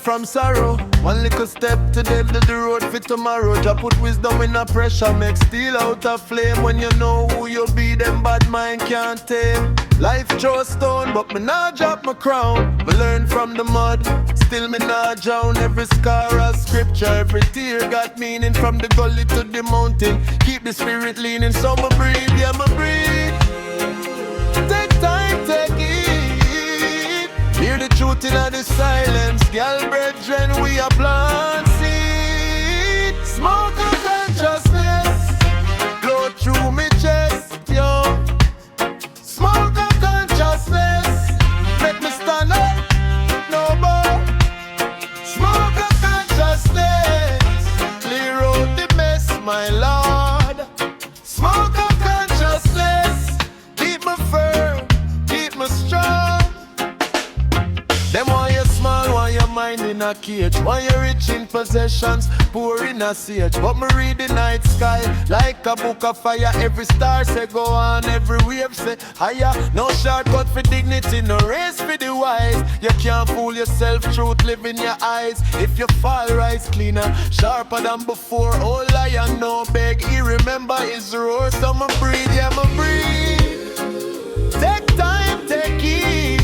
from sorrow. One little step today, build the road for tomorrow. Just put wisdom in a pressure, make steel out of flame. When you know who you be, them bad mind can't tame. Life throw stone, but me nah drop my crown. Me learn from the mud, still me nah drown. Every scar a scripture, every tear got meaning. From the gully to the mountain, keep the spirit leaning. So me breathe, yeah me breathe. Take time, take it. Hear the truth in the silence. Girl, brethren, we are plant seed. Smoke of consciousness blow through me chest, yo. Smoke of consciousness make me stand up, no more. Smoke of consciousness clear out the mess, my Lord. Smoke of consciousness keep me firm, keep me strong. Them want you small, want your mind in a cage. Want you rich in possessions, poor in a sage. But me read the night sky like a book of fire. Every star say go on, every wave say higher. No shortcut for dignity, no race for the wise. You can't fool yourself, truth live in your eyes. If you fall, rise cleaner, sharper than before. All lion no beg, he remember his roar. So me breathe, yeah me breathe. Take time, take it.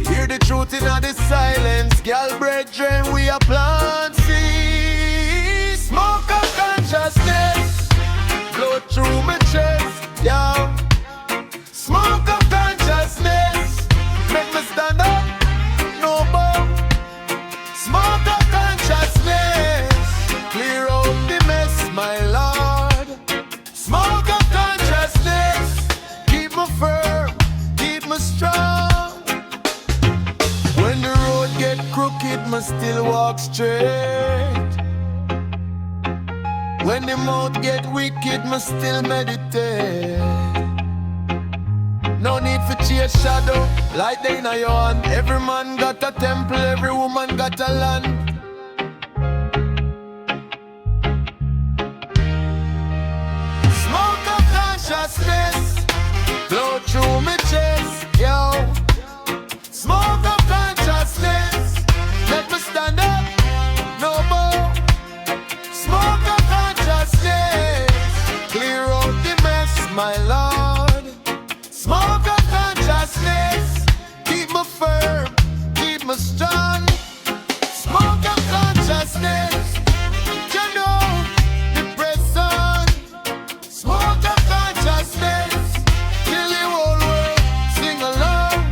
Hear the truth in the silence. Girl, brethren, we are plant seed. Smoke of consciousness blow through my chest, yeah. Smoke of consciousness make me stand up, no more. Smoke of consciousness clear out the mess, my Lord. Smoke of consciousness keep me firm, keep me strong. When the road get crooked, me still walk straight. When the mouth get wicked, me still meditate. No need for chase shadow, light in your hand. Every man got a temple, every woman got a land. Smoke of consciousness blow through my chest, yo. Smoke of consciousness make me stand up, no more. Smoke of consciousness clear out the mess, my Lord. Smoke of consciousness keep me firm, keep me strong. Smoke of consciousness you know the prison. Smoke of consciousness till the whole world sing along.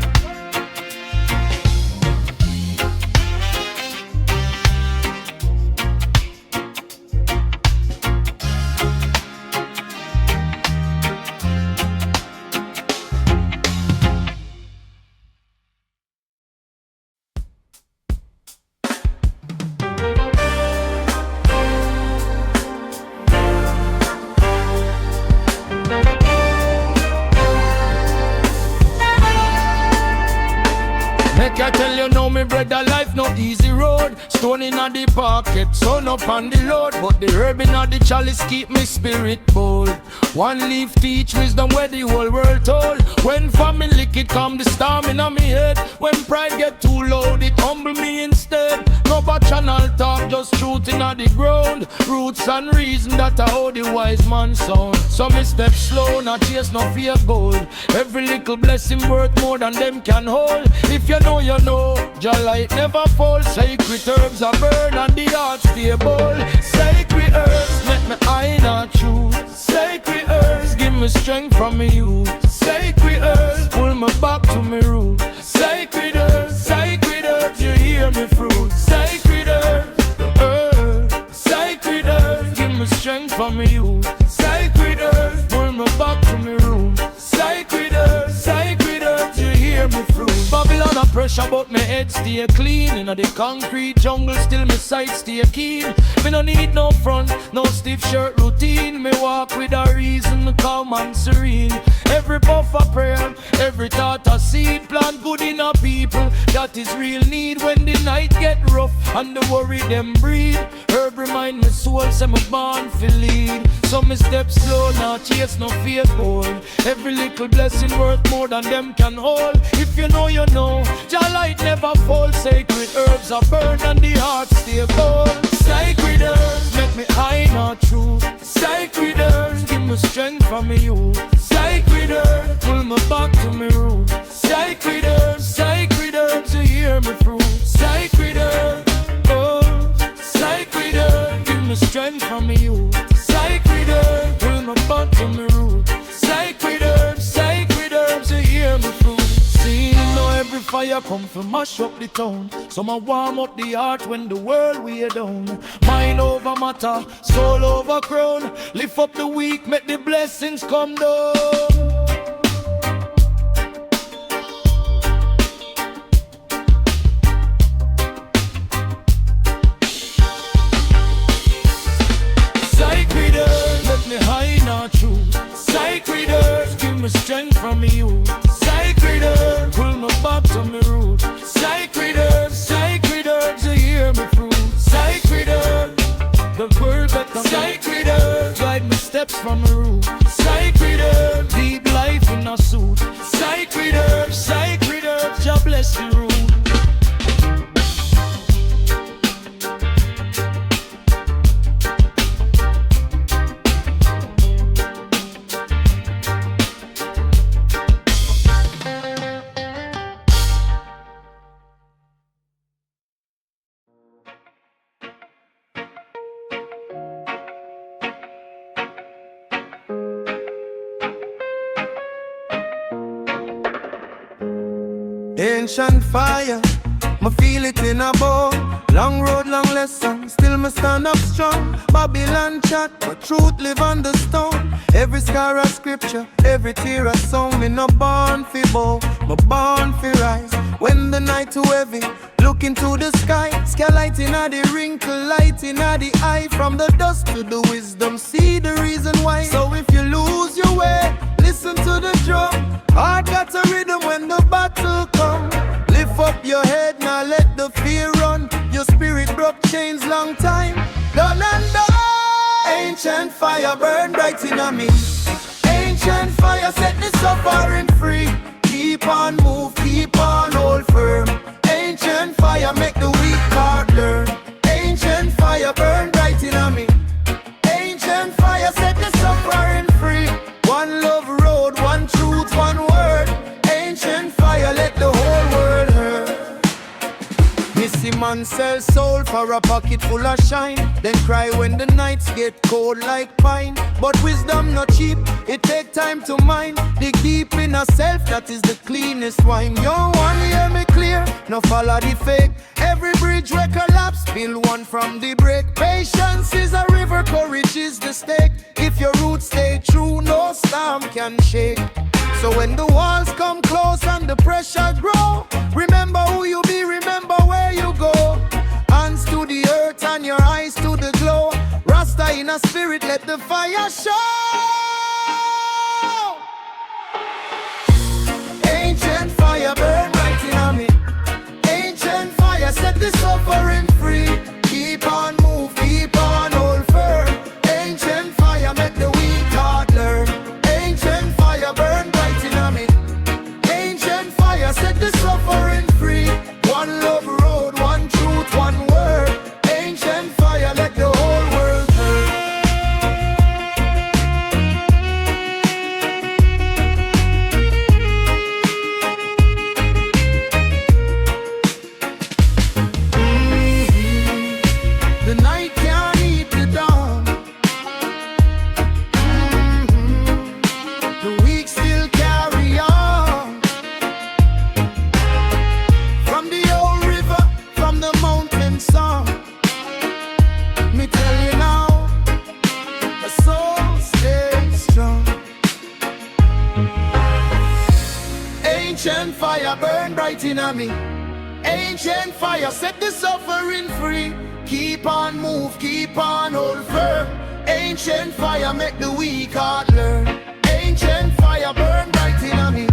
Make I tell you now, me brother, life no easy road. Stone in the pocket, sun up on the load. But the herb in the chalice keep me spirit bold. One leaf teach wisdom where the whole world told. When family lick it come the storm in me head. When pride get too loud, it humble me instead. No back channel talk, just truth in the ground. Roots and reason, that how the wise man sound. So me step slow, not chase no fear gold. Every little blessing worth more than them can hold. If you know, you know, your light never falls. Sacred herbs are burn and the heart stay bold. Sacred herbs make me eye not choose. Sacred herbs give me strength from me youth. Sacred herbs pull me back to me root. Sacred herbs, you hear me fruit. Sacred herbs give me strength from me youth. Sacred herbs pull me back to me root. Sacred herbs, you hear me fruit. Babylon a pressure but me head stay clean. Inna the concrete jungle still me sight stay keen. Me no need no front, no stiff shirt routine. Me walk with a reason, calm and serene. Every puff a prayer, every thought a seed. Plant good in a people, that is real need. When the night get rough and the worry them breed. Herb word remind me soul, say me born fi lead. So me step slow, now chase no fake goal. Every little blessing worth more than them can hold. If you know, you know, Jah light never fall. Sacred herbs are burn and the heart stay cold. Sacred herbs make me high, not true. Sacred herbs give me strength from me youth. Sacred herbs pull me back to me root. Sacred herbs, you hear me through. Sacred herbs, oh, sacred herbs give me strength from me youth. Sacred herbs pull me back to me root. Sacred herbs, you hear me through. See, know every fire come from mash up the town. Some a warm up the heart when the world weigh down. Mind over matter, soul over crown. Lift up the weak, make the blessings come down. Sacred herbs, let me high, not true. Sacred herbs, give me strength from me youth. Sacred herbs, pull me back to me root. Sacred herbs, you hear me through. Sacred herbs, the word that comes. Sacred herbs, guide me steps from the root. Sacred herbs, deep life in a suit. Sacred herbs, Jah bless the root. Ancient fire, me feel it in a bone. Long road, long lesson, still me stand up strong. Babylon chat, but truth live on the stone. Every scar a scripture, every tear a song. Me no born fi bow, me born fi rise. When the night too heavy, look into the sky. Sky light inna the wrinkle, light inna the eye. From the dust to the wisdom, see the reason why. So if you lose your way, listen to the drum. Heart got a rhythm when the battle come. Lift up your head, now let the fear run. Your spirit broke chains long time. Done and done. Ancient fire burn bright in me. Ancient fire set the suffering free. Keep on move, keep on hold firm. Ancient fire make the weak heart learn. Ancient fire burn bright in me. Ancient fire set the suffering free. One love road, one truth, one word. Ancient fire let the whole world hear. Missy man sell soul for a pocket full of shine. Then cry when the nights get cold like pine. But wisdom not cheap, it take time to mine. Dig deep in a self, that is the cleanest wine. You want to hear me clear, no follow the fake. Every bridge will collapse, build one from the break. Patience is a river, courage is the stake. If your roots stay true, no storm can shake. So when the walls come close and the pressure grow, remember who you be, remember where you go. Hands to the earth and your eyes to the glow. Rasta in a spirit, let the fire show. Ancient fire burn right in me. Ancient fire set the suffering free. Keep on move, keep on hold firm. Ancient fire make the weak heart learn. Ancient fire burn bright in me. Ancient fire set the suffering free. One love road, one truth, one word. Ancient fire let the whole world hear. The night can't eat the dawn. The weak still carry on. From the old river, from the mountain song. Me tell you now, the soul stays strong. Ancient fire burn bright in me. Ancient fire set the suffering free. Keep on move, keep on hold firm. Ancient fire make the weak heart learn. Ancient fire burn bright in me.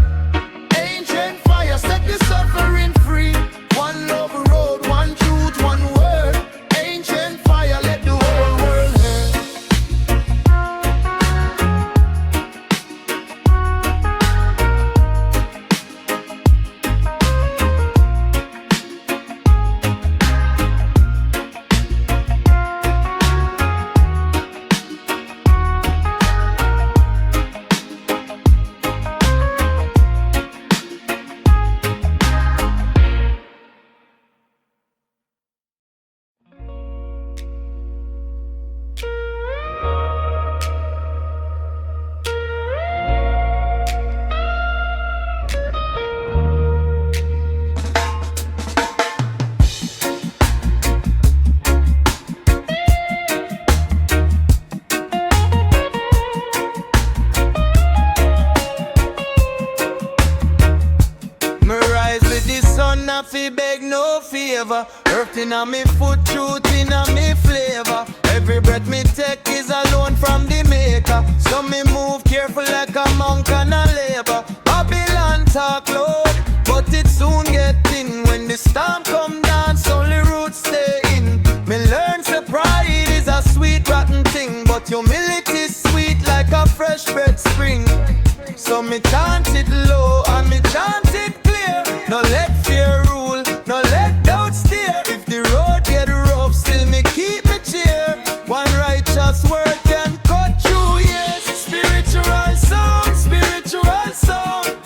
Ancient fire set the suffering free. One love road, one truth, one word. Ancient fire let the favor. Earth in a me foot, truth in a me flavor. Every breath me take is a loan from the maker. So me move careful like a monk and a labor. Babylon talk loud, but it soon get in. When the storm come down, only roots stay in. Me learn so pride is a sweet rotten thing, but humility is sweet like a fresh bread spring. So me chant it low and me chant it clear. No let fear rule, no let doubt steer. If the road get rough, still me keep me cheer. One righteous word can cut through years. Spiritual sound, spiritual sound.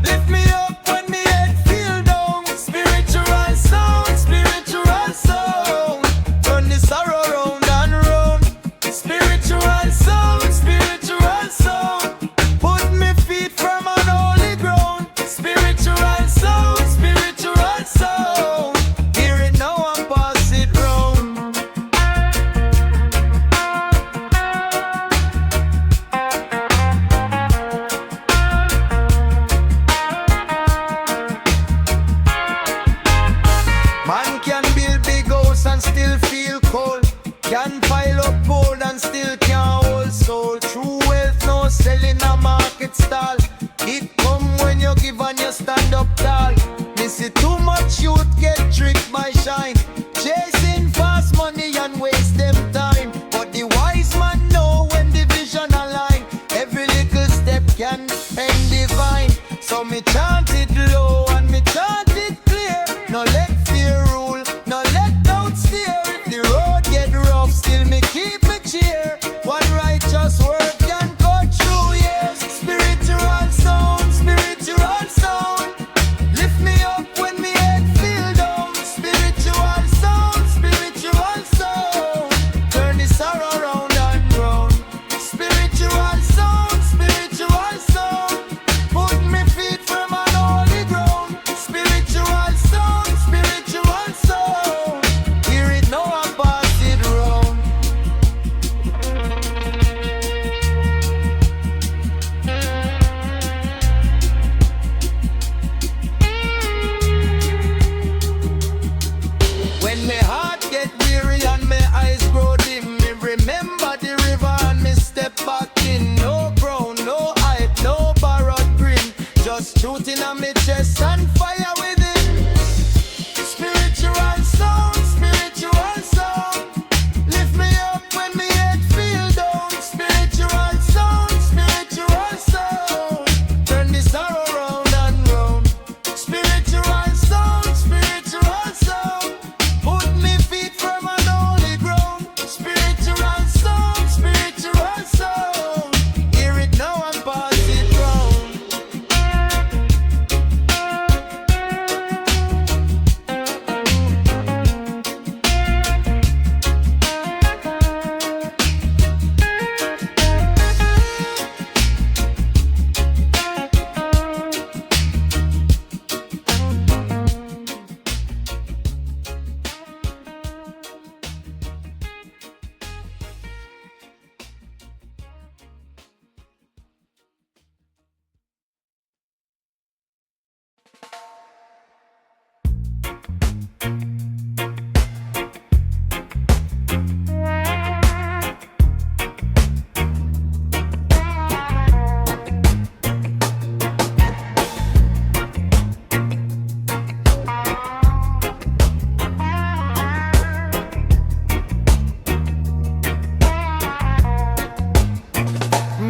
Lift me up when me head feel down. Spiritual sound, spiritual sound. Turn the sorrow round and round. Spiritual sound, spiritual sound. Put me feet firm on holy ground. Spiritual sound, spiritual sound. Hear it now and pass it round. Man can build big house and still feel cold. Can pile up gold and still can't hold soul. True wealth no selling a market stall. It come when you give and you stand up tall. Me see too much youth get tricked by shine, chasing fast money and waste them time. But the wise man know when the vision align. Every little step can end divine. So me chant it low and me chant it clear. No let fear rule, no let doubt steer. If the road get rough, still me keep me cheer. One righteous word can cut through years. Spiritual sound, spiritual sound. Lift me up when me head feel down. Spiritual sound, spiritual sound. Turn the sorrow round and round. Spiritual sound, spiritual sound. Put me feet firm on holy ground. Spiritual sound, spiritual sound. Hear it now and pass it round. When my heart get weary and my eyes grow dim, me remember the river and me step back in. No brown, no hype, no borrowed grin. Just shooting on me chest and fire within. Spiritual sound, spiritual sound. Lift me up when me head feel down. Spiritual sound, spiritual sound. Turn the sorrow round and round. Spiritual sound, spiritual sound. Put me feet firm on holy ground. Spiritual sound, spiritual sound. Hear it now and pass it round.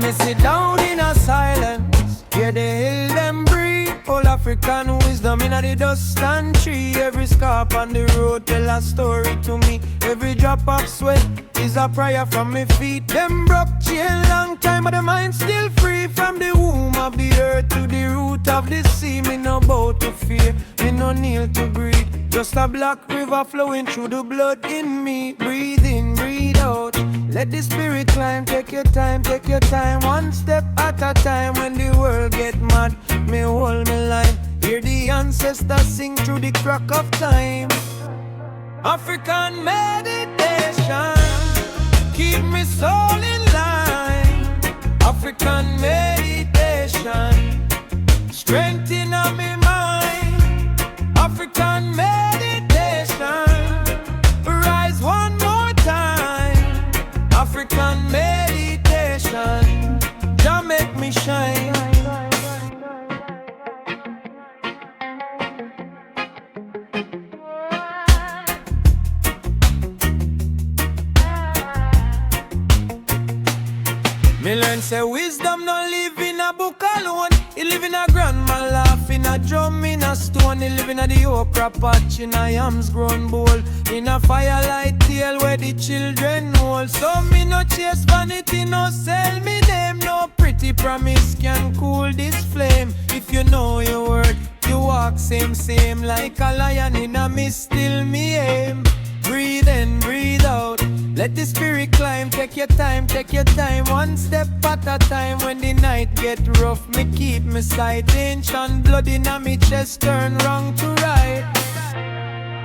Me sit down in a silence, hear the hill them breathe. All African wisdom in the dust and tree. Every scarp on the road tell a story to me. Every drop of sweat is a prayer from me feet. Them broke chain long time, but the mind still free. From the womb of the earth to the root of the sea. Me no bow to fear, me no kneel to breathe. Just a black river flowing through the blood in me. Breathe in, breathe out. Let the spirit climb, take your time, one step at a time. When the world get mad, me hold me line. Hear the ancestors sing through the crack of time. African meditation, keep me soul in line. African meditation, strength in my mind. African meditation. Me learn say wisdom no live in a book alone. He live in a grandma laugh, in a drum, in a stone. He live in a the okra patch, in a yams grown bowl, in a firelight tale where the children hold. So me no chase vanity, no sell me name. No pretty promise can cool this flame. If you know your word, you walk same like a lion in a mist, still me aim. Breathe in, breathe out, let the spirit climb. Take your time, one step at a time. When the night get rough, me keep me sight. Ancient blood in a me chest, turn wrong to right.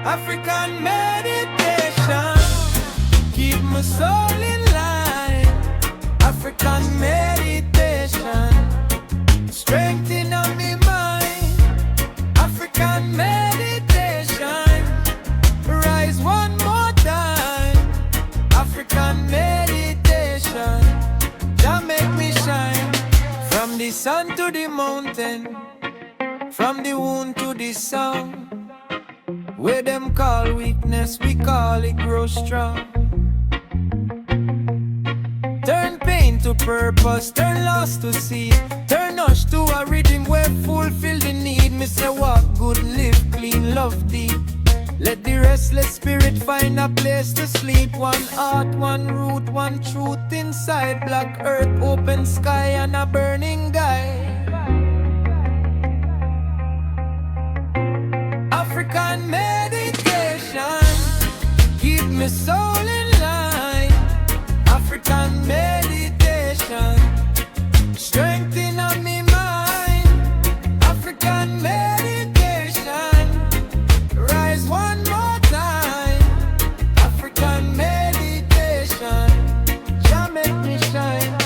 African meditation, keep my soul in line. African meditation, strength in me mind. African meditation, rise one more time. African meditation, that make me shine. From the sun to the mountain, from the wound to the sound. Where them call weakness, we call it grow strong. Turn pain to purpose, turn loss to seed. Turn us to a rhythm where fulfill the need. Me say walk good, live clean, love deep. Let the restless spirit find a place to sleep. One heart, one root, one truth inside. Black earth, open sky and a burning guide. African meditation, keep me soul in line. African meditation, strength in me mind. African meditation, rise one more time. African meditation, shall make me shine.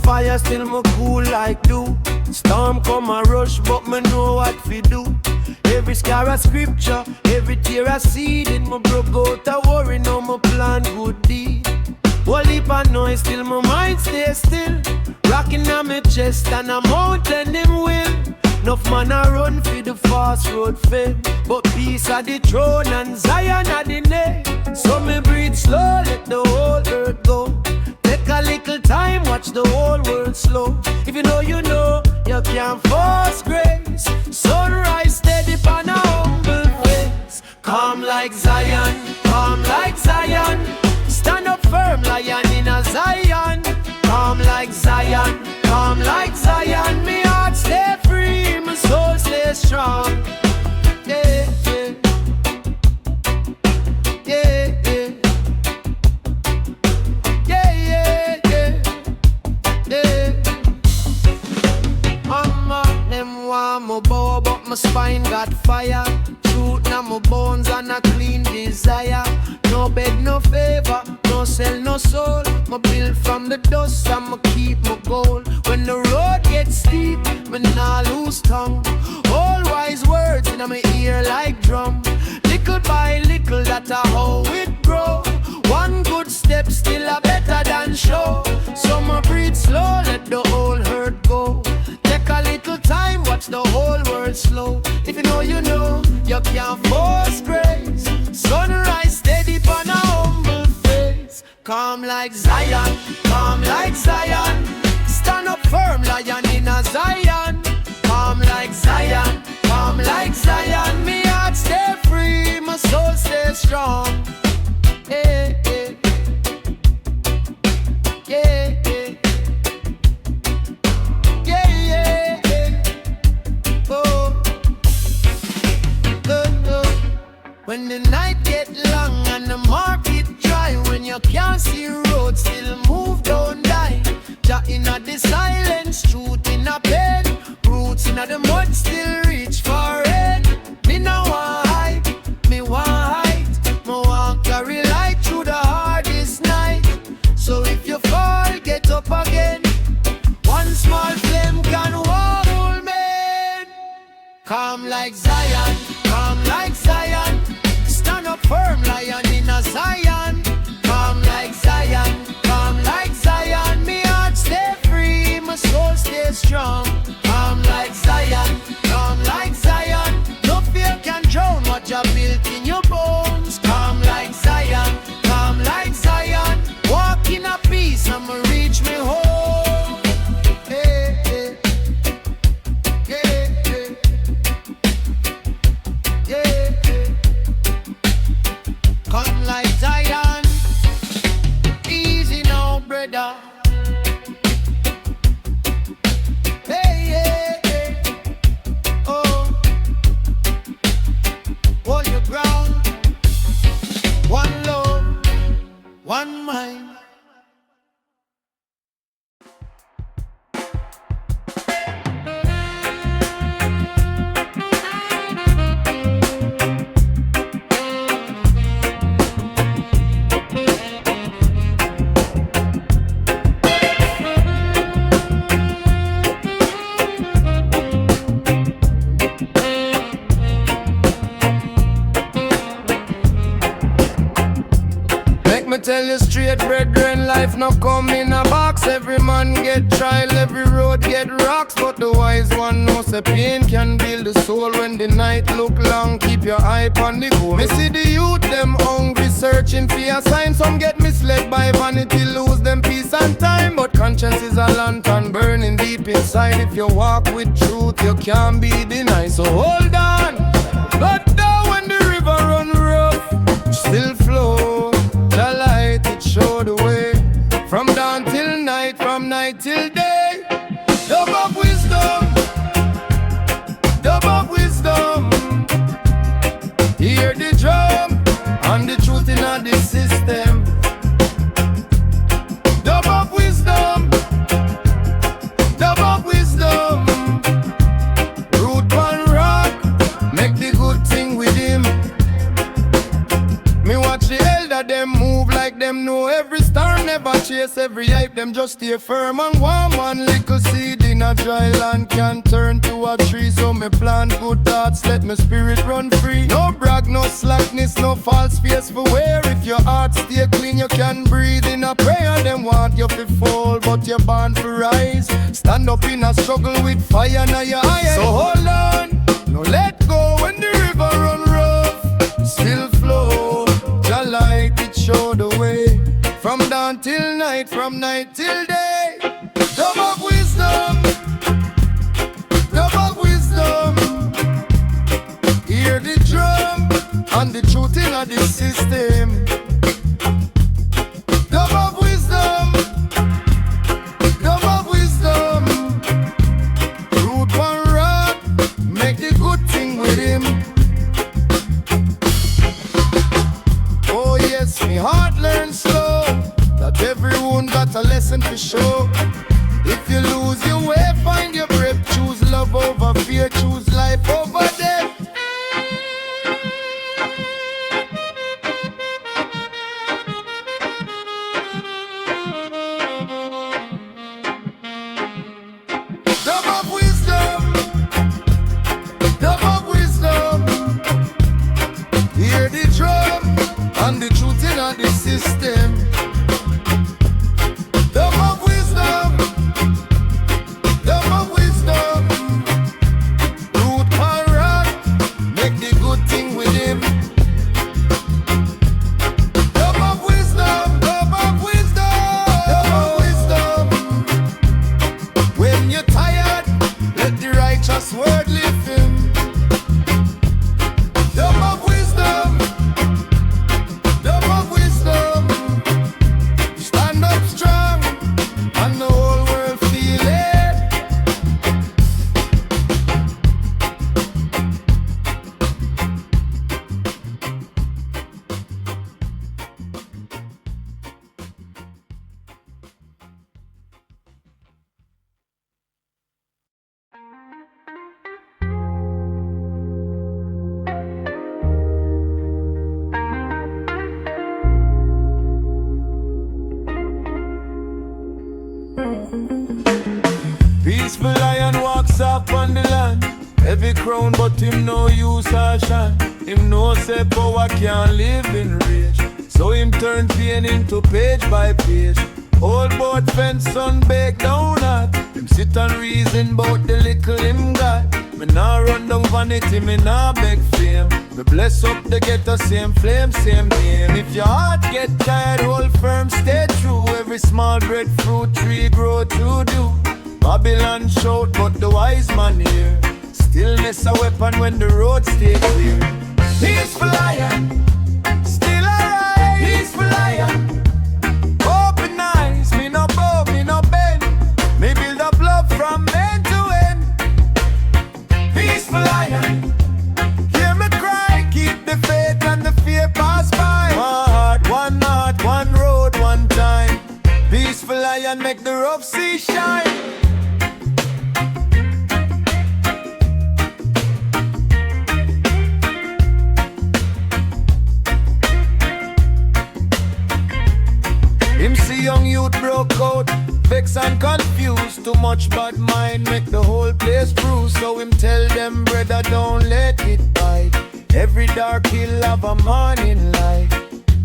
Fire still me cool like dew. Storm come a rush, but me know what fi do. Every scar a scripture, every tear a seed. In me broke out a worry, now me plan good deed. Whole heap of noise, still my mind stay still. Rocking on me chest and a mountain him will. Enough man a run for the fast road fame, but peace at the throne and Zion at the neck. So me breathe slow, let the whole earth go. Take a little time, watch the whole world slow. If you know, you know, you can't force grace. Sunrise steady on a humble face. Calm like Zion, calm like Zion. Stand up firm, lion in a Zion. Calm like Zion, calm like Zion. Me heart stay free, my soul stay strong. Yeah, yeah. Yeah, yeah. My bow, but my spine got fire. Truth now my bones and a clean desire. No beg, no favor, no sell, no soul. My build from the dust and my keep my goal. When the road gets steep, me nah lose tongue. All wise words in my ear like drum. Little by little, that a how it grow. One good step still a better than show. So my breathe slow, let the whole hurt go. Take a little time, watch the whole world slow. If you know, you know, you can't force grace. Sunrise steady on a humble face. Calm like Zion, calm like Zion. Stand up firm, lion in a Zion. Calm like Zion, calm like Zion. Me heart stay free, my soul stay strong. Yeah, yeah. Yeah, yeah. Yeah, yeah, yeah. Oh. Good. When the night get long and the market dry, when you can't see road, still move, don't die. Jah inna the silence, truth in a pen, roots inna the mud, still reach for it. Me no want hype, me want height, me want carry light through the hardest night. So if you fall, get up again. One small flame can hold men. Calm like Zion, calm like Zion. Stand up firm, lion in a Zion. Calm like Zion, calm like Zion. Me heart stay free, my soul stay strong. Calm like Zion, calm like Zion. No fear can drown what you built in your bones. Calm like Zion, calm like Zion. Walk in a peace, I'ma reach me home. Hey, hey. Yeah, yeah. Yeah, yeah. Come like Zion. Easy now, brother. Hey, yeah, yeah. Oh, hold your ground. One love, one mind. Tell you straight, brethren, life no come in a box. Every man get trial, every road get rocks. But the wise one knows a pain can build the soul. When the night look long, keep your eye on the goal. Me see the youth, them hungry, searching for a sign. Some get misled by vanity, lose them peace and time. But conscience is a lantern burning deep inside. If you walk with truth, you can't be denied. So hold on, but down when the river run rough, still flow. The light, it show the way. From dawn till night, from night till day. Dub of wisdom, dub of wisdom. Hear the drum and the truth in all the system. Dub of wisdom, dub of wisdom. Root one rock, make the good thing with him. Me watch the elder, them move like them know every storm. Never chase every hype, them just stay firm and warm. One little seed in a dry land can turn to a tree. So me plant good thoughts, let my spirit run free. No brag, no slackness, no false face for wear. If your heart stay clean, you can breathe in a prayer. Them want you to fall, but you're born for rise. Stand up in a struggle with fire now your eye. So hold on, no let go when the river run rough, still flow. The light, it show the way. From dawn till night, from night till day. Dub of wisdom, dub of wisdom. Hear the drum and the truth in the system. Dub of wisdom, dub of wisdom. Root one rock, make the good thing with him. Me heart learns slow, that everyone got a lesson to show. If you lose your way, find your breath. Choose love over fear, choose life over death. Dub of wisdom, dub of wisdom. Hear the drum and the truth in the system. Dub of wisdom, dub of wisdom. Root and rock, make the good thing with him. Dub of wisdom, dub of wisdom, dub of wisdom. When you're tired, let the righteous word lift him. Dub of wisdom, dub of wisdom. Stand up strong and the whole world feel it. soft on the land. Heavy crown, but him no use or shine. Him no say power can't live in rage. So him turn pain into page by page. Old boat fence sun bake down hot. Him sit and reason bout the little him got. Me nah run down vanity, me nah beg fame. Me bless up the ghetto, same flame, same name. If your heart get tired, hold firm, stay true. Every small breadfruit tree grow to do. Babylon shout, but the wise man here. Stillness a weapon when the road stay clear. Peaceful lion, still alright. Peaceful lion, open eyes, me no bow, me no bend. Me build up love from end to end. Peaceful lion, hear me cry, keep the faith and the fear pass by. One heart, one road, one time. Peaceful lion, make the rough sea shine. Him see young youth broke out, vexed and confused. Too much bad mind make the whole place bruise. So him tell them, brother, don't let it bite. Every dark hill have a morning light.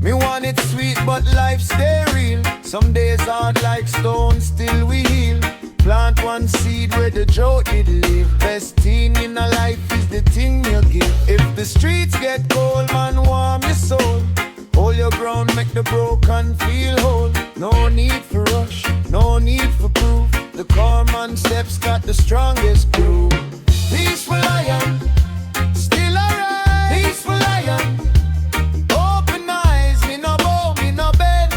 Me want it sweet, but life stay real. Some days hard like stone, still we heal. Plant one seed where the drought did live. Best thing in a life is the thing you give. If the streets get cold, man, warm your soul. Hold your ground, make the broken feel whole. No need for rush, no need for proof. The calm man steps got the strongest groove. Peaceful lion, still alright. Peaceful lion, open eyes, me no bow, me no bend.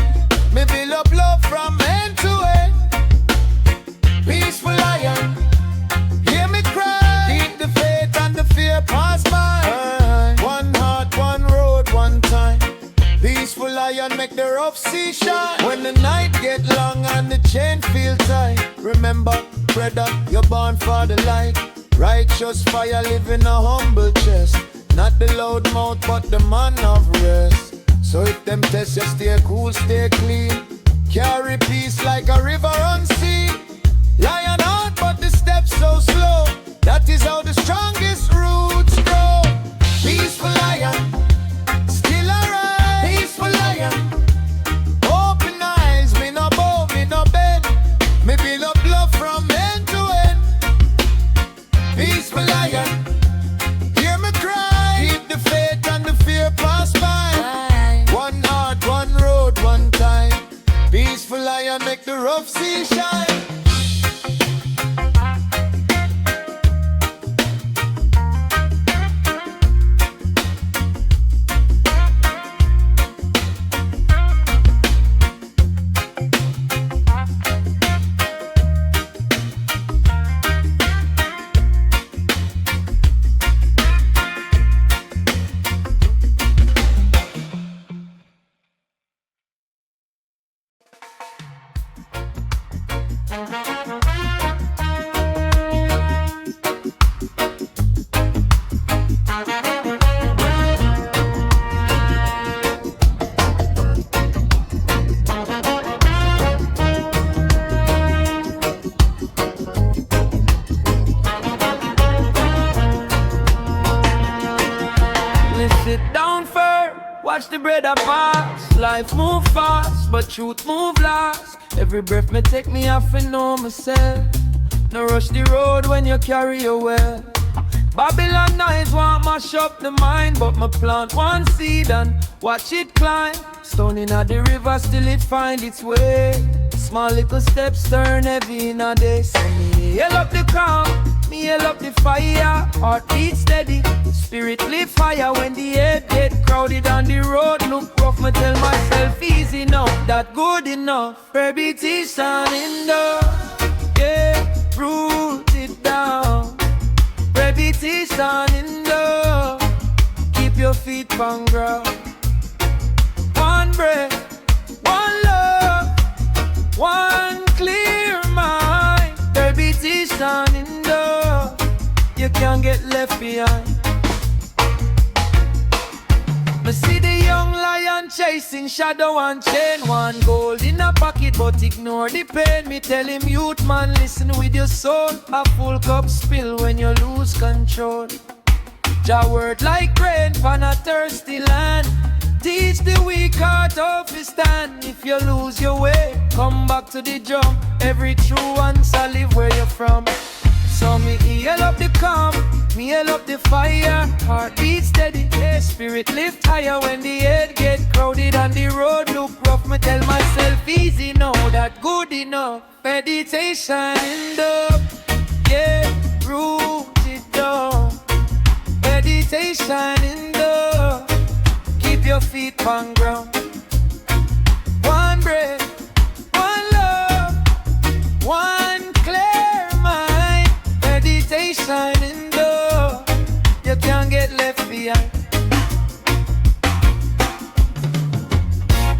Me build up love from end to end. Peaceful lion, hear me cry. Keep the faith and the fear pass by. One heart, one road, one time. Peaceful lion make the rough sea shine. When the night get long and the chain feel tight, remember, brother, you're born for the light. Righteous fire live in a humble chest. Not the loud mouth but the man of rest. So if them test you, stay cool, stay clean. Carry peace like a river unseen. Lion out but the steps so slow. That is how the strongest roots grow. Peaceful lion, still alright. Peaceful lion, open eyes, me no bow, me no bend. Me build up love from end to end. Peaceful lion, hear me cry. Keep the faith and the fear pass by. One heart, one road, one time. Peaceful lion make the rough sea shine. Watch the brother pass. Life move fast, but truth move last. Every breath me take, me have to know myself. No rush the road when you carry your well. Babylon nights want mash up the mind, but me plant one seed and watch it climb. Stone in the river, still it find its way. Small little steps turn heavy in a day. So me hail up the crown, me hail up the fire. Heart beat steady, spirit live fire. When the head get crowded on the road look rough, me tell myself easy now, that good enough. Repetition in the, yeah, root it down. Repetition in the, keep your feet on ground. One breath, one love, one clear mind. Repetition in the, you can't get left behind. Me see the young lion man chasing shadow and chain. One gold in a pocket but ignore the pain. Me tell him youth man listen with your soul. A full cup spill when you lose control. Jah word like rain from a thirsty land. Teach the weak heart how to stand. If you lose your way, come back to the drum. Every true answer live where you're from. So me heal up the calm, me heal up the fire. Heart beat steady, yeah, spirit lift higher. When the head get crowded and the road look rough, me tell myself easy now, that good enough. Meditation in dub, yeah, rooted down. Meditation in dub, keep your feet on ground. One breath, one love, one clear mind. Meditation in dub, you can't get left behind.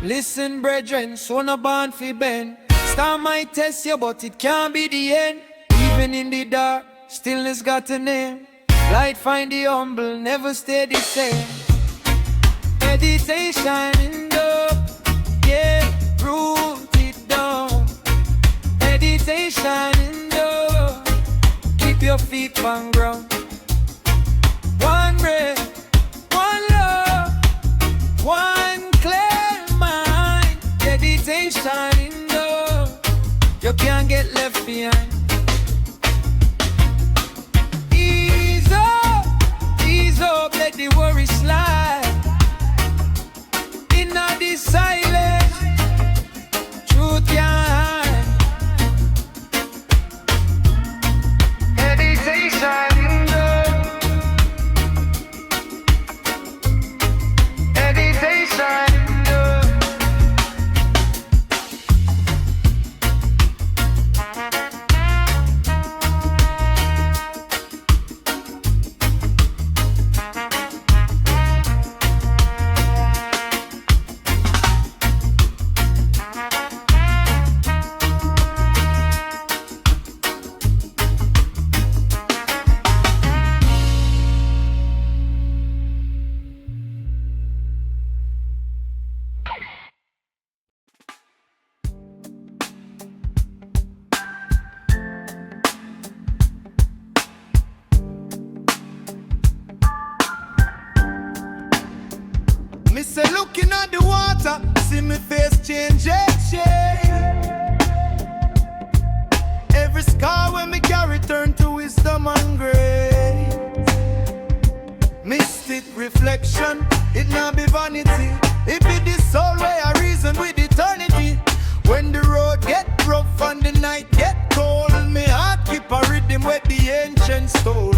Listen, brethren, so no born fi bend. Star might test you, but it can't be the end. Even in the dark, stillness got a name. Light find the humble, never stay the same. Meditation in dub, yeah, root it down. Meditation in dub, keep your feet on ground. One breath, one love, one clear mind. Meditation in dub, you can't get left behind. Ease up, let the worry slide. In all this silence, truth can't hide. Meditation in dub, meditation in dub. Me say looking at the water, see me face change, Every scar when me carry turn to wisdom and grace. Mystic reflection, it not be vanity. It be the soul where I reason with eternity. When the road get rough and the night get cold, me heart keep a rhythm where the ancient stole.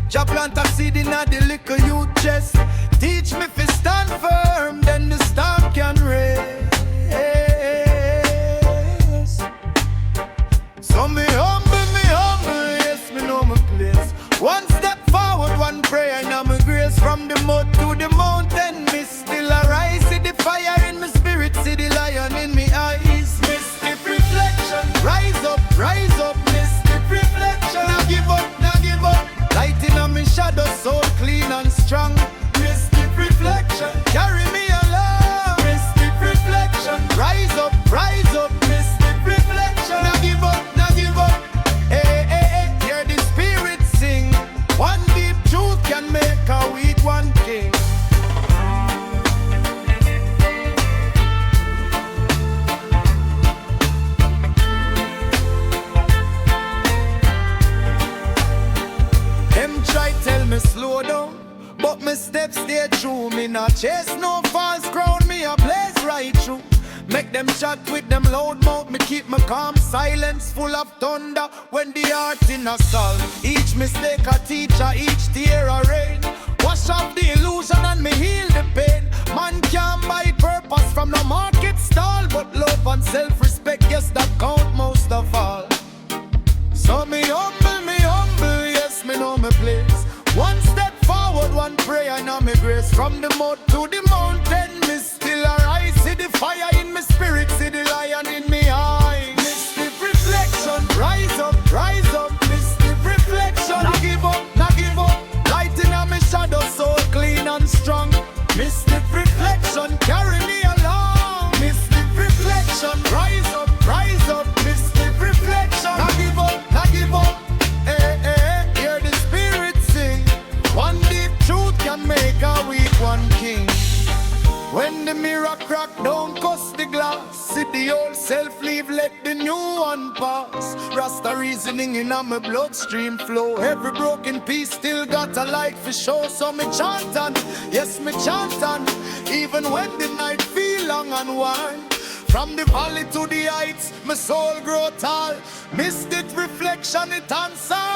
Jah plant a seed in a the little youth chest. Teach me fi stand firm, then the storm can race. So me humble, yes, me know my place. One step forward, one prayer, now my grace. From the mud to the mountain, me still arise. See the fire in my spirit, see the lion in me eyes. Mystic reflection, rise up, mystic reflection. Now give up, now give up. Light in on me shadow, soul clean and strong. Mystic reflection, carry me along. Mystic reflection, rise up, mystic reflection. Now give up, now give up. Hey, hey, hey, hear the spirit sing. One deep truth can make a weak one king. Them try tell me slow down, but my steps stay true. Me not chase no false crown, me a place right through. Make them chat with them loud mouth, me keep my calm. Silence full of thunder when the heart in a psalm. Each mistake a teacher, each tear a rain. Wash off the illusion and me heal the pain. Man can't buy purpose from no market stall, but love and self-respect, yes, that count most of all. So me humble, yes, me know my place. One step forward, one prayer, now me grace. From the mud to the mountain, me still arise. See the fire in my spirit, see the lion in me eye. Mystic reflection, rise up, mystic reflection. Now give up, now give up. Light in on me shadow, so clean and strong. Mystic reflection, carry me crack down, cuss the glass. See the old self leave, let the new one pass. Rasta reasoning in my bloodstream flow. Every broken piece still got a light for show. So me chant on, yes me chant on. Even when the night feel long and wide. From the valley to the heights, my soul grow tall. Mystic reflection, it answer.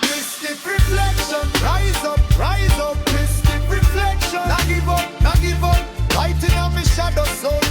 Mystic reflection, rise up, mystic reflection. Not give up, not give up. Fighting on my shadow, so